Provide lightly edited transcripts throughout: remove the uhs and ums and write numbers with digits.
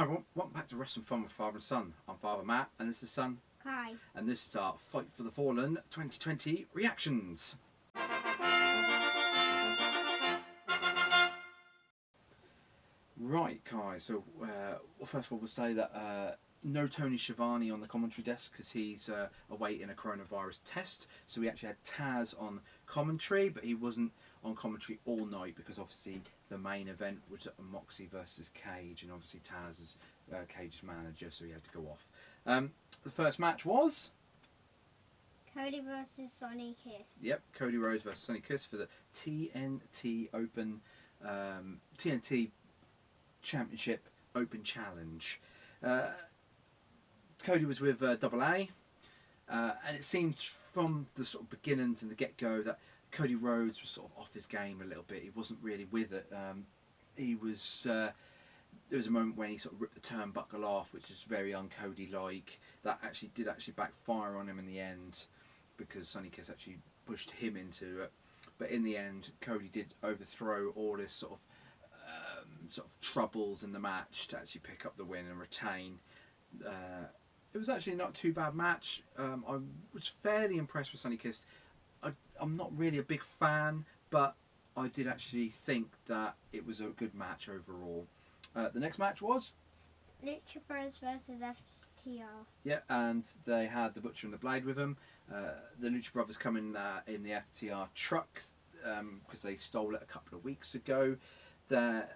Hi everyone, welcome back to Wrestling Fun with Father and Son. I'm Father Matt and this is Son. Hi. And this is our Fight for the Fallen 2020 reactions. Right, Kai, so first of all we'll say that no Tony Schiavone on the commentary desk because he's awaiting a coronavirus test. So we actually had Taz on commentary, but he wasn't on commentary all night because obviously the main event was Moxley versus Cage, and obviously Taz is Cage's manager, so he had to go off. The first match was Cody versus Sonny Kiss. Yep, Cody Rhodes versus Sonny Kiss for the TNT Open TNT Championship Open Challenge. Cody was with Double A, and it seemed from the sort of beginnings and the get-go that Cody Rhodes was sort of off his game a little bit. He wasn't really with it. He was. There was a moment when he sort of ripped the turnbuckle off, which is very un-Cody-like. That did backfire on him in the end because Sonny Kiss actually pushed him into it. But in the end, Cody did overthrow all his sort of troubles in the match to actually pick up the win and retain. It was actually not too bad match. I was fairly impressed with Sonny Kiss. I'm not really a big fan, but I did actually think that it was a good match overall. The next match was Lucha Bros versus FTR. Yeah, and they had the Butcher and the Blade with them. The Lucha Brothers come in the FTR truck because they stole it a couple of weeks ago. The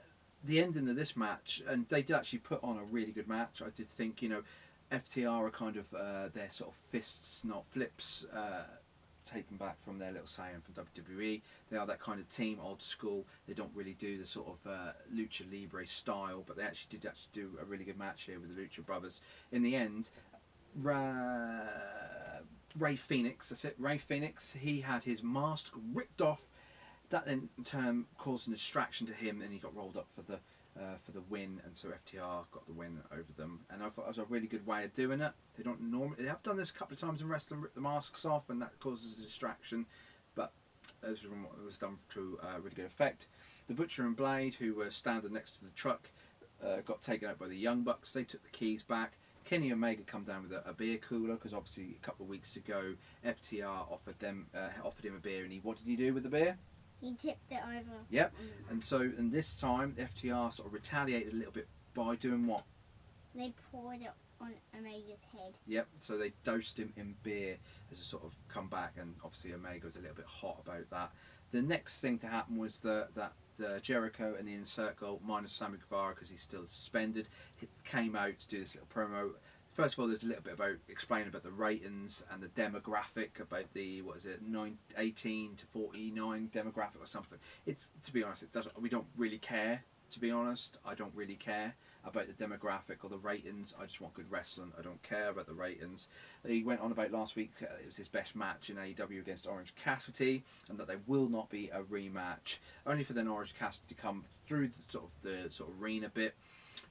ending of this match, and they did actually put on a really good match. I did think, FTR are kind of their sort of fists, not flips, taken back from their little saying from WWE. They are that kind of team, old school. They don't really do the sort of lucha libre style, but they actually did do a really good match here with the Lucha Brothers. In the end, Ray Phoenix, that's it, Ray Phoenix, he had his mask ripped off. That then in turn caused a distraction to him, and he got rolled up for the win, and so FTR got the win over them. And I thought it was a really good way of doing it. They have done this a couple of times in wrestling, rip the masks off, and that causes a distraction. But it was done to really good effect. The Butcher and Blade, who were standing next to the truck, got taken out by the Young Bucks. They took the keys back. Kenny Omega come down with a beer cooler because obviously a couple of weeks ago FTR offered him a beer, and what did he do with the beer? He tipped it over. Yep. And this time the FTR sort of retaliated a little bit by doing what? They poured it on Omega's head. Yep. So they dosed him in beer as a sort of comeback, and obviously Omega was a little bit hot about that. The next thing to happen was that Jericho and the Inner Circle, minus Sammy Guevara because he's still suspended, came out to do this little promo. First of all, there's a little bit about explaining about the ratings and the demographic, about the 18 to 49 demographic or something. It's, to be honest, we don't really care. To be honest, I don't really care about the demographic or the ratings. I just want good wrestling. I don't care about the ratings. He went on about last week. It was his best match in AEW against Orange Cassidy, and that there will not be a rematch. Only for then Orange Cassidy to come through the sort of arena bit.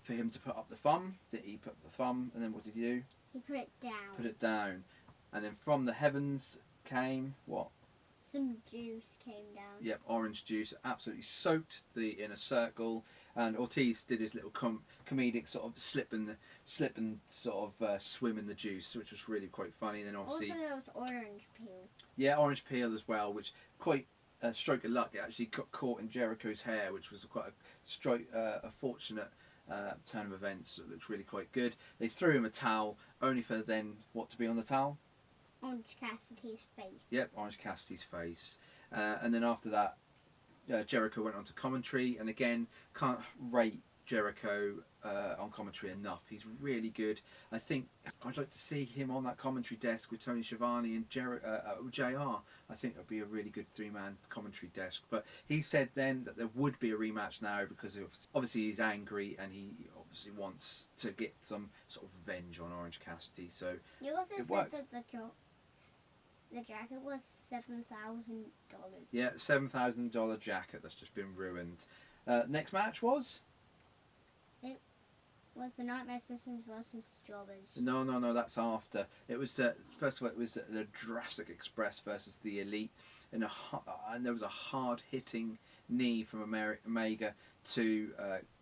For him to put up the thumb. He put the thumb, and then what did he do? He put it down. Put it down. And then from the heavens came what? Some juice came down. Yep, orange juice. Absolutely soaked the Inner Circle. And Ortiz did his little comedic sort of slip and sort of swim in the juice, which was really quite funny. And then obviously also there was orange peel. Yeah, orange peel as well, which quite a stroke of luck. It actually got caught in Jericho's hair, which was quite a fortunate turn of events. It looks really quite good. They threw him a towel, only for then what to be on the towel? Orange Cassidy's face. Yep, Orange Cassidy's face. And then after that, Jericho went on to commentary, and again, can't rate Jericho on commentary enough. He's really good. I think I'd like to see him on that commentary desk with Tony Schiavone and JR. I think it would be a really good three-man commentary desk. But he said then that there would be a rematch now because obviously he's angry and he obviously wants to get some sort of revenge on Orange Cassidy. So you also it said worked. that the jacket was $7,000. Yeah, $7,000 jacket that's just been ruined. Next match was? It was the Nightmare Sisters versus Jobbers. No, that's after. It was first of all, it was the Jurassic Express versus the Elite, and there was a hard-hitting knee from Omega to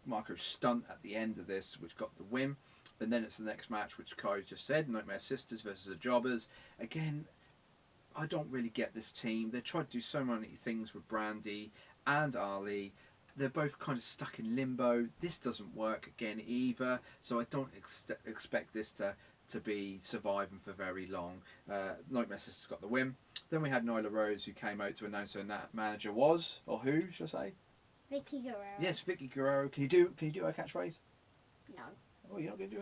Marco Stunt at the end of this, which got the win. And then it's the next match, which Kai just said, Nightmare Sisters versus the Jobbers. Again, I don't really get this team. They tried to do so many things with Brandy and Ali. They're both kind of stuck in limbo. This doesn't work again either, so I don't expect this to be surviving for very long. Nightmare Sisters got the win. Then we had Nyla Rose, who came out to announce her manager was, or who should I say? Vicky Guerrero. Yes, Vicky Guerrero. Can you do her catchphrase? No. Oh, you're not going to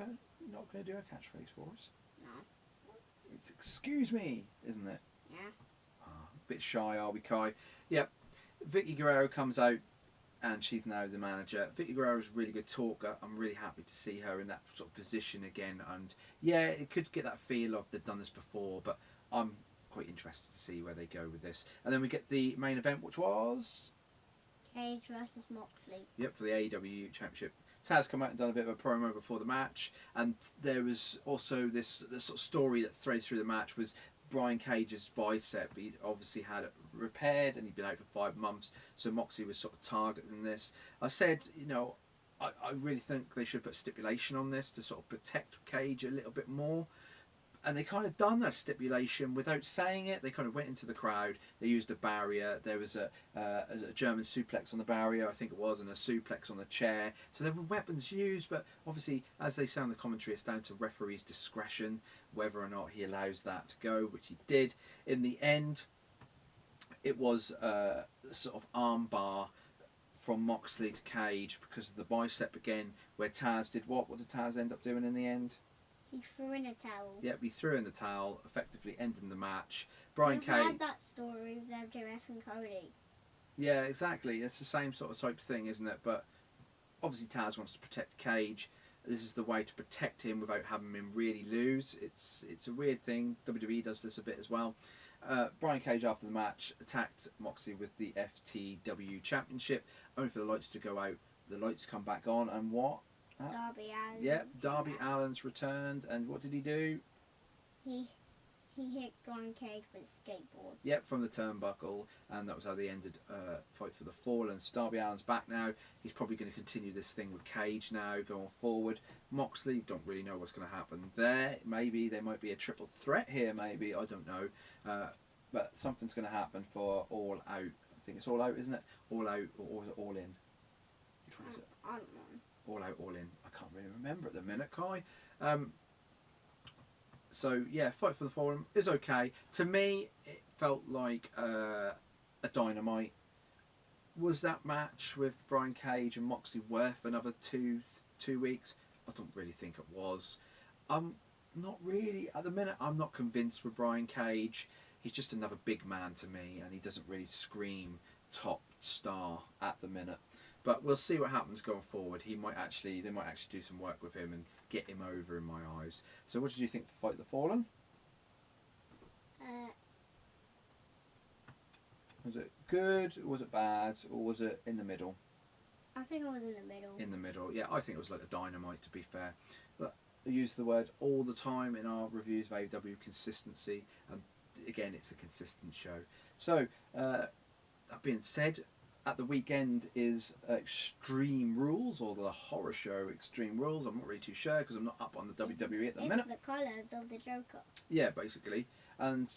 do her catchphrase for us? No. It's excuse me, isn't it? Yeah. Bit shy, are we, Kai? Yep. Vicky Guerrero comes out, and she's now the manager. Vicky Guerrero's a really good talker. I'm really happy to see her in that sort of position again. And yeah, it could get that feel of they've done this before, but I'm quite interested to see where they go with this. And then we get the main event, which was Cage versus Moxley. Yep, for the AEW Championship. Taz come out and done a bit of a promo before the match, and there was also this sort of story that threaded through the match was Brian Cage's bicep. He obviously had it repaired, and he'd been out for 5 months, so Moxley was sort of targeting this. I said, I really think they should put stipulation on this to sort of protect Cage a little bit more. And they kind of done that stipulation without saying it. They kind of went into the crowd. They used a barrier. There was a German suplex on the barrier, I think it was, and a suplex on the chair. So there were weapons used, but obviously, as they say in the commentary, it's down to referee's discretion whether or not he allows that to go, which he did. In the end, it was a sort of arm bar from Moxley to Cage because of the bicep again, where Taz did what? What did Taz end up doing in the end? He threw in a towel. Yep, he threw in the towel, effectively ending the match. Brian We've Cage. had that story with MJF and Cody. Yeah, exactly. It's the same sort of type thing, isn't it? But obviously Taz wants to protect Cage. This is the way to protect him without having him really lose. It's a weird thing. WWE does this a bit as well. Brian Cage, after the match, attacked Moxley with the FTW Championship, only for the lights to go out. The lights come back on, and what? Darby Allin. Yep, Darby Allin's returned, and what did he do? He hit Brian Cage with a skateboard. Yep, from the turnbuckle, and that was how they ended Fight for the Fallen. So Darby Allin's back now. He's probably going to continue this thing with Cage now, going forward. Moxley, don't really know what's going to happen there. Maybe there might be a triple threat here, maybe, I don't know. But something's going to happen for All Out. I think it's All Out, isn't it? All Out, or is it All In? Which one is it? I don't know. All Out, All In. I can't really remember at the minute, Kai. So yeah, Fight for the Fallen is okay. To me, it felt like a Dynamite. Was that match with Brian Cage and Moxley worth another two weeks? I don't really think it was. I'm not really at the minute. I'm not convinced with Brian Cage. He's just another big man to me, and he doesn't really scream top star at the minute. But we'll see what happens going forward. They might actually do some work with him and get him over in my eyes. So what did you think for Fight the Fallen? Was it good, or was it bad, or was it in the middle? I think it was in the middle. In the middle, yeah. I think it was like a Dynamite, to be fair. But I use the word all the time in our reviews of AEW, consistency. And again, it's a consistent show. So, that being said, at the weekend is Extreme Rules, or the horror show Extreme Rules. I'm not really too sure because I'm not up on the WWE at the minute. It's the colours of the Joker. Yeah, basically. And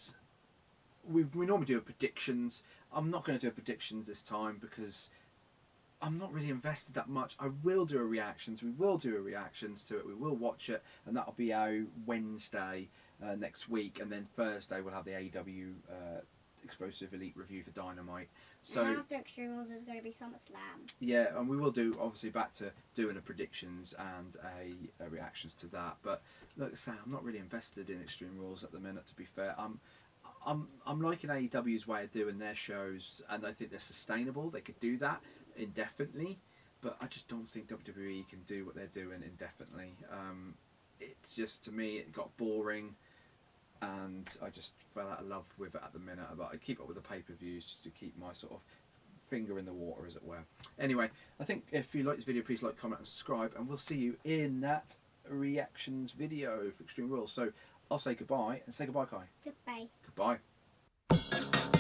we normally do predictions. I'm not going to do predictions this time because I'm not really invested that much. I will do a reactions. We will do a reactions to it. We will watch it, and that'll be out Wednesday next week, and then Thursday we'll have the AEW Explosive Elite review for Dynamite. So and after Extreme Rules is going to be SummerSlam. yeah, and we will do obviously back to doing a predictions and a reactions to that. But look, Sam, I'm not really invested in Extreme Rules at the minute. To be fair, I'm liking AEW's way of doing their shows, and I think they're sustainable. They could do that indefinitely, but I just don't think WWE can do what they're doing indefinitely. It's just, to me, it got boring, and I just fell out of love with it at the minute. But I keep up with the pay-per-views just to keep my sort of finger in the water, as it were. Anyway, I think if you like this video, please like, comment and subscribe, and we'll see you in that reactions video for Extreme Rules. So I'll say goodbye, and say goodbye, Kai. Goodbye. Goodbye.